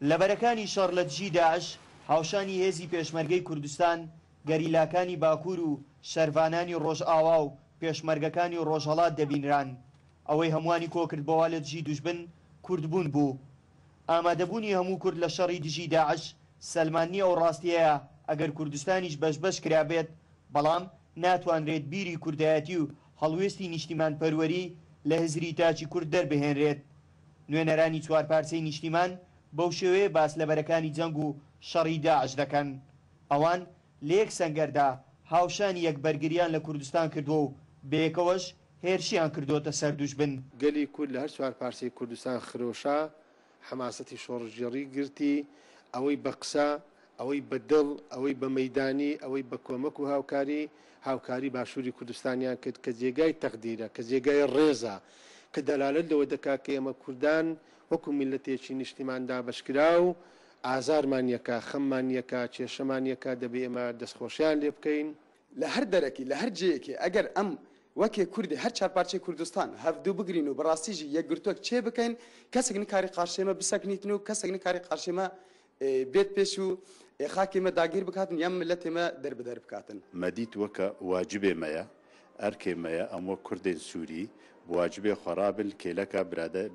لەبەرەکانی شەڕ لە دژی داعش هاوشانی هێزی پێشمەرگەی کوردستان گەریلاکانی باکوور و شەروانانی ڕۆژئاوا و پێشمەرگەکانی ڕۆژهەڵات دەبینران ئەوەی هەمووانی کۆکرد بەوا لە دژی دوژبن کوردبوون بوو. ئامادەبوونی هەموو کورد لە شەڕی دژی داعش سەلمانی ئەو ڕاستیەیە ئەگەر کوردستانیش بەش کرابێت بەڵام ناتوانرێت بیری کوردایەتی و هەڵوێستی نیشتیمان پەروەری لە هزری تاچی کورد دەربهێنرێت. نوێنەرانی چوار پارچەی نیشتیمان بەو شێوەیە باس لەبەرەکانی جەنگ و شەڕی داعش دەکەن. ئەوان لە یەک سەنگەردا هاوشانی یەکبەرگریان لە کوردستان کردووە و بەیەکەوەش هێرشیان کردوتە سەر دوژبن. گەلی کورد لە هەر چوار پارچەی کوردستان خرۆشا حماسەتی شۆڕژێڕی گرتی، ئەوەی بە قسە، ئەوەی بە دڵ، ئەوەی بە مەیدانی، ئەوەی بە کۆمەک و هاوکاری باشووری کوردستانیان کرد کە جێگای تەقدیرە، کە جێگای ڕێزە، کە دەلالت لەوە دەکات کە ئێمە کوردان وەکو میلەتێکی نیشتیماندا بەشکرا و ئازارمان یەکە، خەممان یەکە، کێشەمان یەکە، دەبێ ئێمە دەستخۆشیان لێ بکەین لە هەر دەرەکی لە هەر جەیەکی. ئەگەر ئەم وەکێ کوردی هەر چارپارچەی کوردستان هەفتوو بگرین و بەڕاستیژی یەکگرتووەک چێ بکەین، کەسێک نکاری قارشێمە بسەکنیتن و کەسێک نکاری قارشێمە بێت پێش و خاکێمە داگیر بکاتن یان ملەتێمە دەربەدەر بکاتن. مەدیت وەکە واجبێمەیە ئەرکێمەیە ئەمە کوردێن سووری واجبێ خۆرابل کێلەکە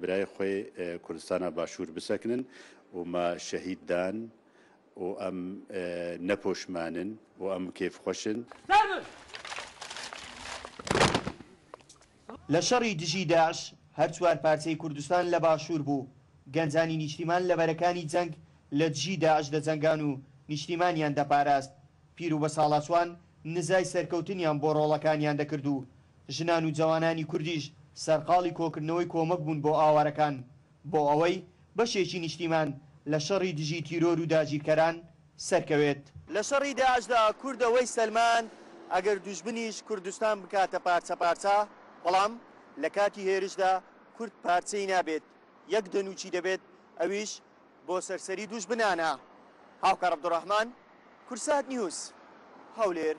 برای خۆی کوردستانە باشوور بسەکنن ومە شەهیددان و ئەم نەپۆشمانن و ئەم کێفخۆشن. لە شەڕی دژی داعش هەر چوار پارچەی کوردستان لە باشوور بوو. گەنجانی نیشتیمان لەبەرەکانی جەنگ لە دژی داعش دەجەنگان و نیشتیمانیان دەپاراست. پیر و بە ساڵاتوان نزای سەرکەوتنیان بۆ ڕۆڵەکانیان دەکرد و ژنان و جوانانی کوردیش سەرقاڵی کۆکردنەوەی کۆمەک بوون بۆ ئاوارەکان بۆ ئەوەی بەشێکی نیشتیمان لە شەڕی دژی تیرۆر و داگیرکەران سەرکەوێت. لە شەڕی داعشدا کوردەوەی سەلمان ئەگەر دوژبنیش کوردستان بکاتە پارچە پارچە، بەڵام لە کاتی هێرشدا کورد پارچەی نابێت، یەک دەنوچی دەبێت، ئەویش بۆ سەرسەری دوژبنانە. هاوکار عەبدوڕەحمان، کورسات نیوز، هەولێر.